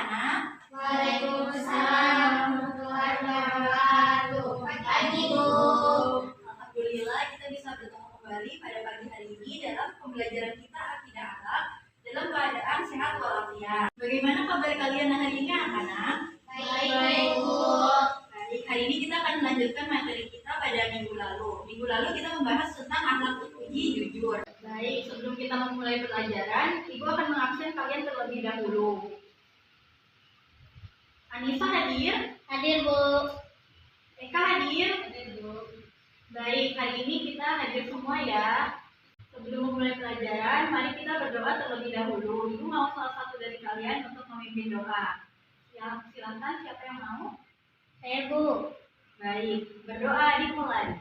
anak-anak? Waalaikumsalam warahmatullahi wabarakatuh. Pagi, Bu. Alhamdulillah kita bisa bertemu kembali pada pagi hari ini dalam pembelajaran kita akidah akhlak dalam keadaan sehat walafiat. Bagaimana kabar kalian hari ini anak-anak? Baik, Bu. Baik, hari ini kita akan melanjutkan materi kita pada minggu lalu. Minggu lalu kita membahas tentang akhlak terpuji jujur. Baik, sebelum kita memulai pelajaran, Ibu akan mengabsen kalian terlebih dahulu. Anissa hadir? Hadir, Bu. Eka hadir? Hadir, Bu. Baik, hari ini kita hadir semua ya. Sebelum memulai pelajaran, mari kita berdoa terlebih dahulu. Ibu mau salah satu dari kalian untuk memimpin doa. Ya, silakan siapa yang mau? Saya, Bu. Baik, berdoa dimulai.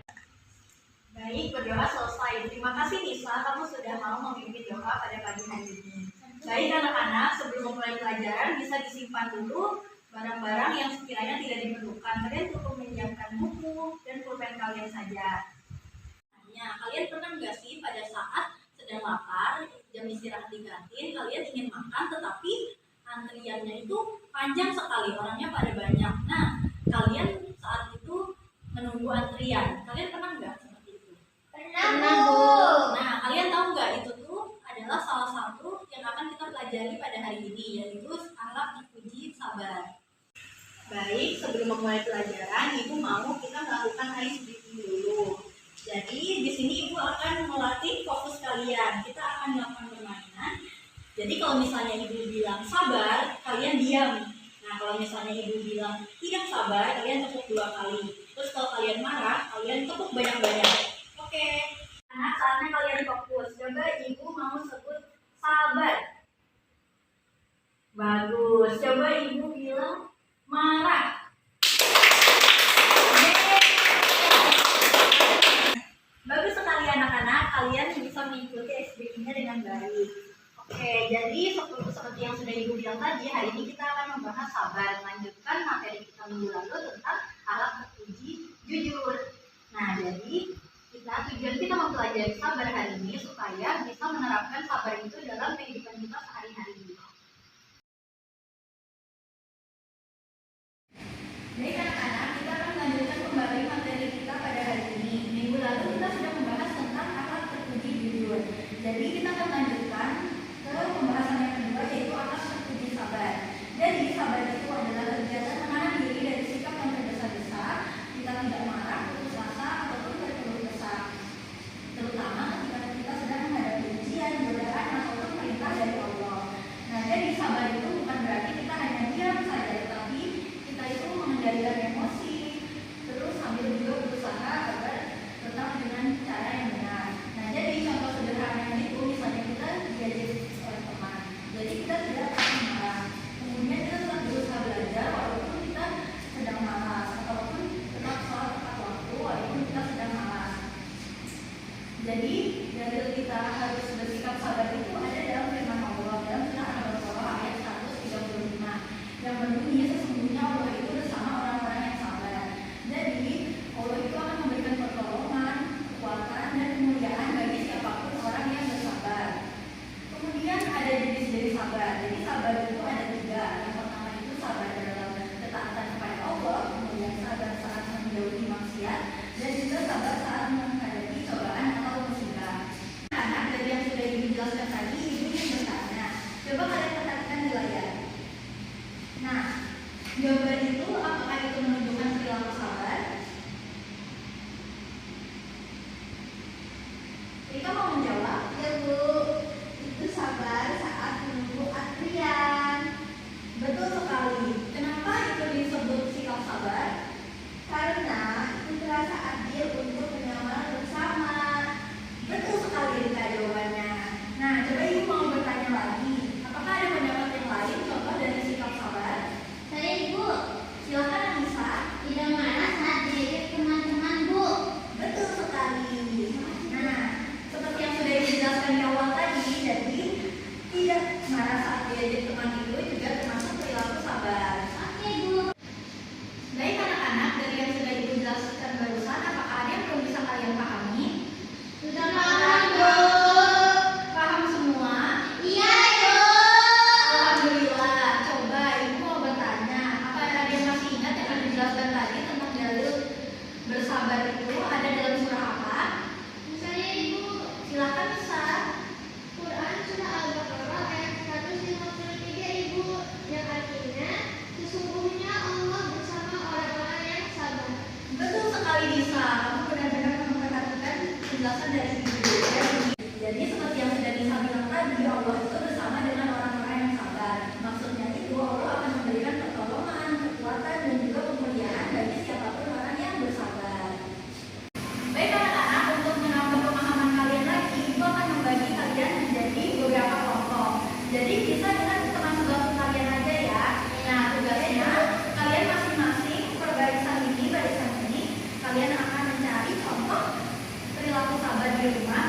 Baik, berdoa selesai. Terima kasih Nisa, kamu sudah mau memimpin doa pada pagi hari ini. Baik anak-anak, sebelum memulai pelajaran bisa disimpan dulu barang-barang yang sekiranya tidak diperlukan. Kalian cukup menyiapkan buku dan pulpen kalian saja. Nah, kalian pernah nggak sih pada saat sedang lapar, jam istirahat di kantin, kalian ingin makan tetapi antriannya itu panjang sekali, orangnya pada banyak. Nah, kalian saat itu menunggu antrian. Kalian pernah nggak seperti itu? Pernah, Bu. Nah, kalian tahu nggak itu tuh adalah salah satu yang akan kita pelajari pada hari ini, yaitu akhlak terpuji sabar. Baik, sebelum memulai pelajaran, Ibu mau kita melakukan ice breathing dulu. Jadi di sini Ibu akan melatih fokus kalian. Kita akan melakukan permainan. Jadi kalau misalnya Ibu bilang sabar, kalian diam. Nah, kalau misalnya Ibu bilang tidak sabar, kalian tepuk 2 kali. Terus kalau kalian marah, kalian tepuk banyak-banyak. Oke. Nah, saatnya kalian fokus. Coba Ibu mau sebut sabar. Bagus. Coba Ibu bilang marah. Bagus sekali anak-anak, kalian bisa mengikuti SBQ-nya dengan baik. Oke, jadi seperti yang sudah Ibu bilang tadi, hari ini kita akan membahas sabar, melanjutkan materi kita minggu lalu tentang akhlak terpuji jujur. Nah, jadi tujuan kita mempelajari sabar hari ini supaya bisa menerapkan sabar itu dalam kehidupan kita sehari-hari. Baik anak-anak, kita akan melanjutkan kembali materi kita pada hari ini. Minggu lalu kita sudah membahas tentang akhlak terpuji jujur. Jadi kita akan lanjutkan ke pembahasan yang kedua, yaitu akhlak terpuji sabar. Jadi sabar itu adalah kegiatan menahan diri dari sikap yang tergesa-gesa, kita tidak marah, putus asa, ataupun berkeluh kesah. Terutama ketika kita sedang menghadapi ujian, godaan, ataupun perintah dari Allah. Nah, jadi sabar itu bukan berarti kita hanya diam saja, tetapi kita itu mengendalikan emosi, terus sambil juga berusaha agar tetap dengan cara yang benar. Nah, jadi contoh sederhananya itu misalnya kita diajak oleh teman, jadi kita tidak akan marah. Kemudian kita tetap berusaha belajar walaupun kita sedang malas, ataupun tetap sholat tepat waktu walaupun kita sedang malas. Jadi dalil kita harus bersikap sabar itu ada dalam firman Allah dalam surah Al-Baqarah ayat 135 yang berbunyi sesungguhnya Allah itu bersama orang-orang yang sabar. Jadi Allah itu akan memberikan pertolongan, kekuatan, dan kemuliaan bagi siapapun orang yang bersabar. Kemudian ada jenis dari sabar. Jadi sabar itu ada 3. Yang pertama itu sabar dalam ketaatan kepada Allah, kemudian sabar saat menjauhi maksiat, dan juga sabar saat menghadapi cobaan atau musibah. Anak dari yang sudah Ibu jelaskan tadi, Ibu ingin bertanya. Coba kalian perhatikan di layar. Nah, jawaban itu apakah itu menunjukkan perilaku sabar? Rika mau menjawab? Ya, Bu. Itu sabar saat menunggu antrian. Betul sekali. Kenapa itu disebut sikap sabar? Karena itu rasa adil untuk kenyamanan bersama. Betul sekali Rika jawabannya. Nah, coba Ibu mau bertanya lagi. Apakah ada pendapat yang lain contoh dari sikap sabar? Saya, Ibu. Silakan Anissa. Tidak marah saat diajak teman-teman, Bu. Betul sekali. Nah, seperti yang sudah dijelaskan di awal tadi, jadi tidak marah saat Jadi seperti yang sudah Nisa bilang tadi, Allah itu bersama dengan orang-orang yang sabar. Maksudnya itu Allah akan memberikan pertolongan, kekuatan, dan juga kemuliaan bagi siapapun orang yang bersabar. Baik anak-anak, untuk menambah pemahaman kalian lagi, Ibu akan membagi kalian menjadi beberapa kelompok. Jadi bisa dengan teman sebangku kalian aja ya. Nah, tugasnya kalian masing-masing per barisan ini, kalian akan mencari contoh perilaku sabar di rumah